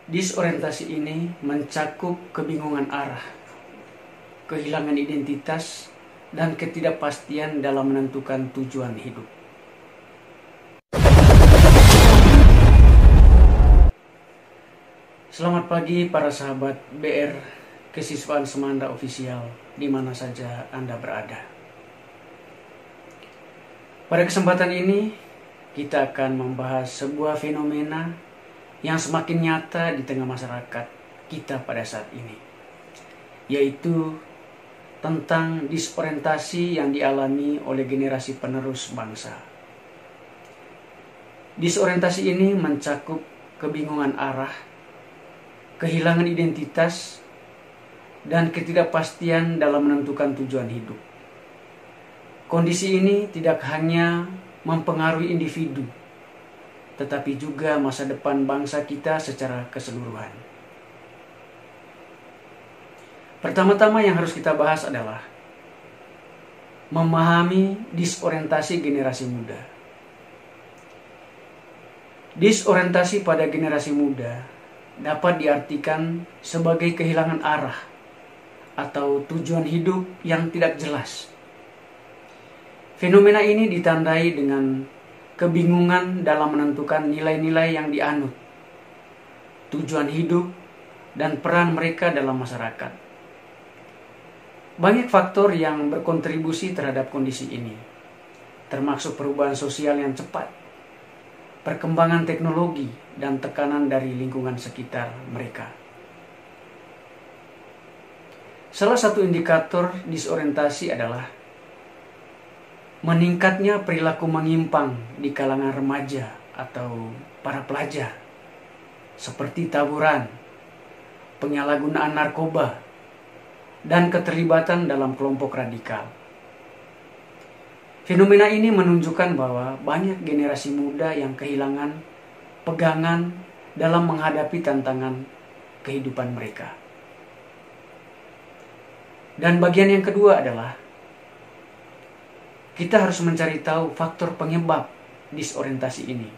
Disorientasi ini mencakup kebingungan arah, kehilangan identitas, dan ketidakpastian dalam menentukan tujuan hidup. Selamat pagi para sahabat BR Kesiswaan Semanda Official di mana saja Anda berada. Pada kesempatan ini kita akan membahas sebuah fenomena yang semakin nyata di tengah masyarakat kita pada saat ini, yaitu tentang disorientasi yang dialami oleh generasi penerus bangsa. Disorientasi ini mencakup kebingungan arah, kehilangan identitas, dan ketidakpastian dalam menentukan tujuan hidup. Kondisi ini tidak hanya mempengaruhi individu, tetapi juga masa depan bangsa kita secara keseluruhan. Pertama-tama yang harus kita bahas adalah memahami disorientasi generasi muda. Disorientasi pada generasi muda dapat diartikan sebagai kehilangan arah atau tujuan hidup yang tidak jelas. Fenomena ini ditandai dengan kebingungan dalam menentukan nilai-nilai yang dianut, tujuan hidup, dan peran mereka dalam masyarakat. Banyak faktor yang berkontribusi terhadap kondisi ini, termasuk perubahan sosial yang cepat, perkembangan teknologi, dan tekanan dari lingkungan sekitar mereka. Salah satu indikator disorientasi adalah meningkatnya perilaku menyimpang di kalangan remaja atau para pelajar, seperti tawuran, penyalahgunaan narkoba, dan keterlibatan dalam kelompok radikal. Fenomena ini menunjukkan bahwa banyak generasi muda yang kehilangan pegangan dalam menghadapi tantangan kehidupan mereka. Dan bagian yang kedua adalah kita harus mencari tahu faktor penyebab disorientasi ini.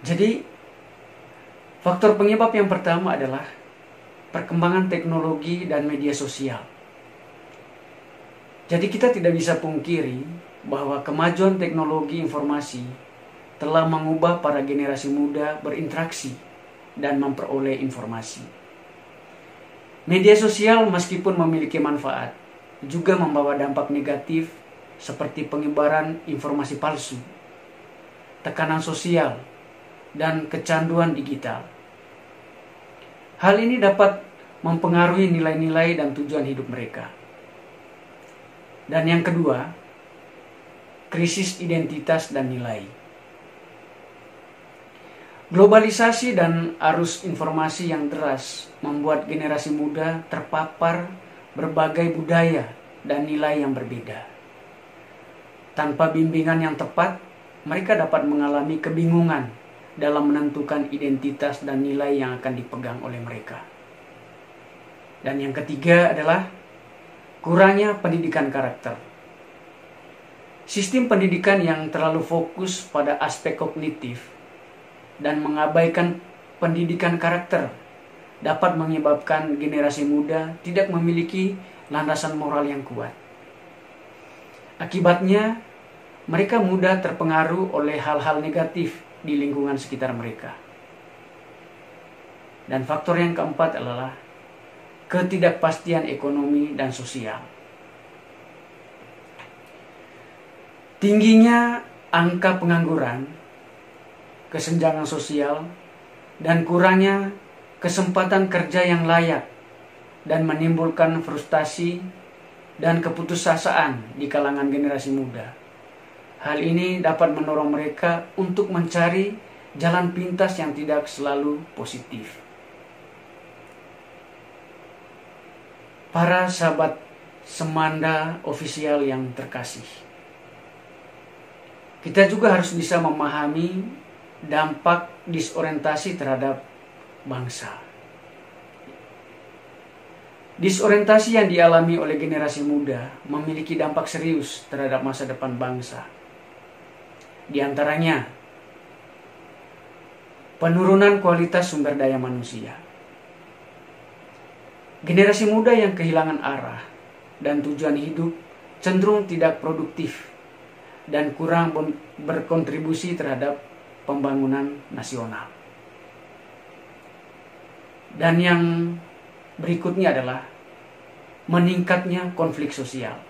Jadi, faktor penyebab yang pertama adalah perkembangan teknologi dan media sosial. Jadi kita tidak bisa pungkiri bahwa kemajuan teknologi informasi telah mengubah para generasi muda berinteraksi dan memperoleh informasi. Media sosial meskipun memiliki manfaat, juga membawa dampak negatif seperti penyebaran informasi palsu, tekanan sosial, dan kecanduan digital. Hal ini dapat mempengaruhi nilai-nilai dan tujuan hidup mereka. Dan yang kedua, krisis identitas dan nilai. Globalisasi dan arus informasi yang deras membuat generasi muda terpapar berbagai budaya dan nilai yang berbeda. Tanpa bimbingan yang tepat, mereka dapat mengalami kebingungan dalam menentukan identitas dan nilai yang akan dipegang oleh mereka. Dan yang ketiga adalah kurangnya pendidikan karakter. Sistem pendidikan yang terlalu fokus pada aspek kognitif dan mengabaikan pendidikan karakter dapat menyebabkan generasi muda tidak memiliki landasan moral yang kuat. Akibatnya, mereka mudah terpengaruh oleh hal-hal negatif di lingkungan sekitar mereka. Dan faktor yang keempat adalah ketidakpastian ekonomi dan sosial. Tingginya angka pengangguran, kesenjangan sosial, dan kurangnya kesempatan kerja yang layak dan menimbulkan frustasi dan keputusasaan di kalangan generasi muda. Hal ini dapat mendorong mereka untuk mencari jalan pintas yang tidak selalu positif. Para sahabat Semanda Official yang terkasih, kita juga harus bisa memahami dampak disorientasi terhadap bangsa. Disorientasi yang dialami oleh generasi muda memiliki dampak serius terhadap masa depan bangsa. Di antaranya, penurunan kualitas sumber daya manusia. Generasi muda yang kehilangan arah dan tujuan hidup cenderung tidak produktif dan kurang berkontribusi terhadap pembangunan nasional. Dan yang berikutnya adalah meningkatnya konflik sosial.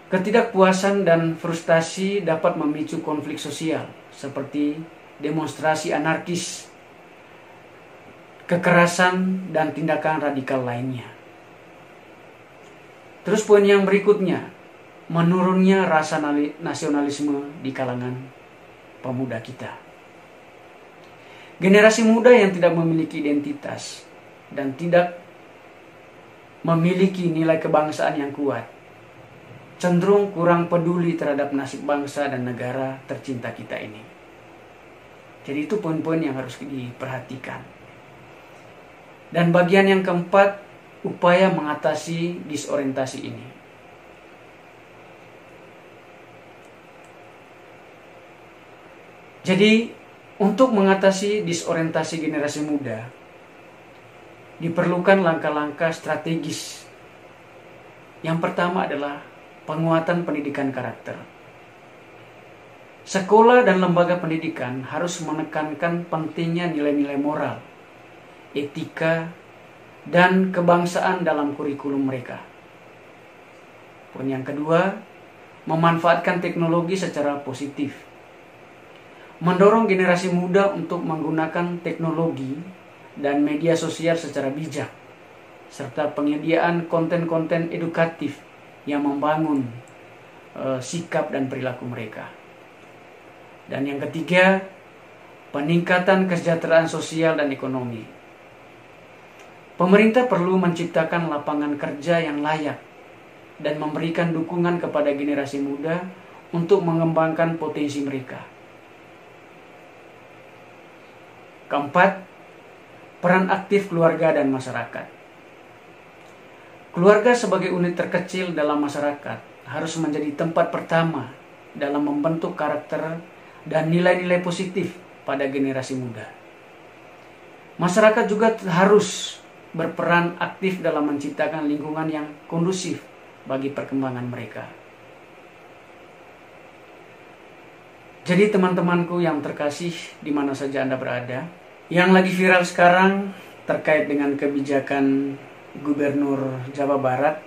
Ketidakpuasan dan frustasi dapat memicu konflik sosial seperti demonstrasi anarkis, kekerasan, dan tindakan radikal lainnya. Terus poin yang berikutnya, menurunnya rasa nasionalisme di kalangan pemuda kita. Generasi muda yang tidak memiliki identitas dan tidak memiliki nilai kebangsaan yang kuat cenderung kurang peduli terhadap nasib bangsa dan negara tercinta kita ini. Jadi itu poin-poin yang harus diperhatikan. Dan bagian yang keempat, upaya mengatasi disorientasi ini. Jadi untuk mengatasi disorientasi generasi muda, diperlukan langkah-langkah strategis. Yang pertama adalah penguatan pendidikan karakter. Sekolah dan lembaga pendidikan harus menekankan pentingnya nilai-nilai moral, etika, dan kebangsaan dalam kurikulum mereka. Poin yang kedua, memanfaatkan teknologi secara positif. Mendorong generasi muda untuk menggunakan teknologi dan media sosial secara bijak, serta penyediaan konten-konten edukatif yang membangun sikap dan perilaku mereka. Dan yang ketiga, peningkatan kesejahteraan sosial dan ekonomi. Pemerintah perlu menciptakan lapangan kerja yang layak dan memberikan dukungan kepada generasi muda untuk mengembangkan potensi mereka. Keempat, peran aktif keluarga dan masyarakat. Keluarga sebagai unit terkecil dalam masyarakat harus menjadi tempat pertama dalam membentuk karakter dan nilai-nilai positif pada generasi muda. Masyarakat juga harus berperan aktif dalam menciptakan lingkungan yang kondusif bagi perkembangan mereka. Jadi teman-temanku yang terkasih di mana saja Anda berada, yang lagi viral sekarang terkait dengan kebijakan Gubernur Jawa Barat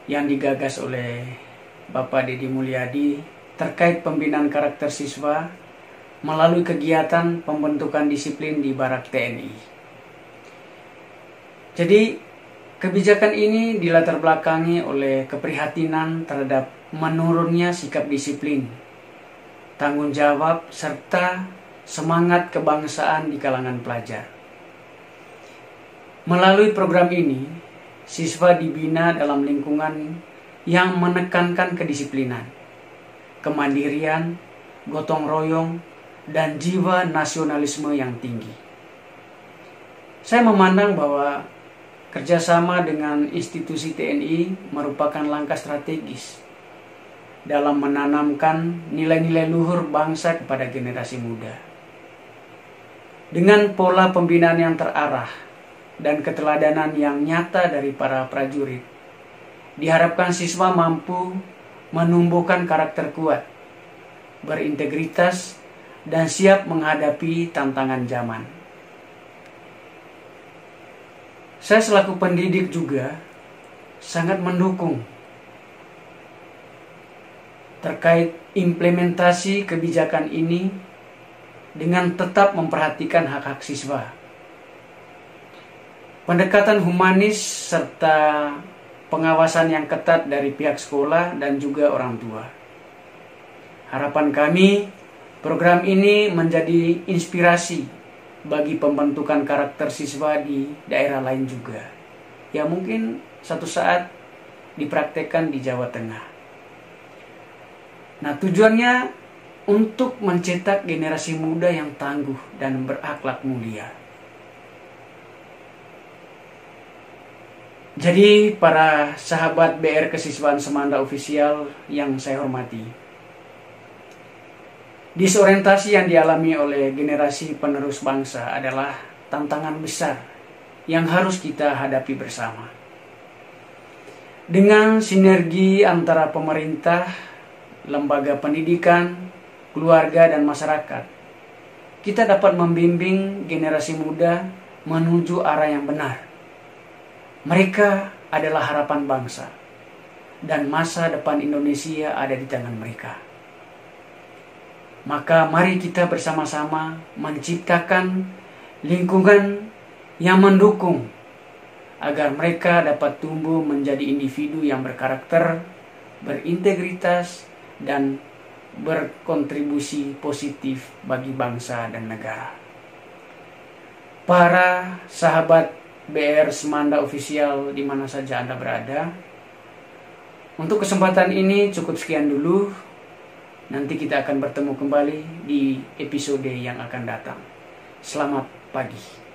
yang digagas oleh Bapak Deddy Mulyadi terkait pembinaan karakter siswa melalui kegiatan pembentukan disiplin di Barak TNI. Jadi kebijakan ini dilatar belakangi oleh keprihatinan terhadap menurunnya sikap disiplin, tanggung jawab, serta semangat kebangsaan di kalangan pelajar. Melalui program ini, siswa dibina dalam lingkungan yang menekankan kedisiplinan, kemandirian, gotong royong, dan jiwa nasionalisme yang tinggi. Saya memandang bahwa kerjasama dengan institusi TNI merupakan langkah strategis dalam menanamkan nilai-nilai luhur bangsa kepada generasi muda. Dengan pola pembinaan yang terarah dan keteladanan yang nyata dari para prajurit, diharapkan siswa mampu menumbuhkan karakter kuat, berintegritas, dan siap menghadapi tantangan zaman. Saya selaku pendidik juga sangat mendukung terkait implementasi kebijakan ini dengan tetap memperhatikan hak-hak siswa. Pendekatan humanis serta pengawasan yang ketat dari pihak sekolah dan juga orang tua. Harapan kami, program ini menjadi inspirasi bagi pembentukan karakter siswa di daerah lain juga, yang mungkin satu saat dipraktekkan di Jawa Tengah. Nah, tujuannya untuk mencetak generasi muda yang tangguh dan berakhlak mulia. Jadi para sahabat BR Kesiswaan Semanda Official yang saya hormati, disorientasi yang dialami oleh generasi penerus bangsa adalah tantangan besar yang harus kita hadapi bersama. Dengan sinergi antara pemerintah, lembaga pendidikan, keluarga, dan masyarakat, kita dapat membimbing generasi muda menuju arah yang benar. Mereka adalah harapan bangsa, dan masa depan Indonesia ada di tangan mereka. Maka mari kita bersama-sama menciptakan lingkungan yang mendukung agar mereka dapat tumbuh menjadi individu yang berkarakter, berintegritas, dan berkontribusi positif bagi bangsa dan negara. Para sahabat BR Semanda Official di mana saja Anda berada, untuk kesempatan ini cukup sekian dulu. Nanti kita akan bertemu kembali di episode yang akan datang. Selamat pagi.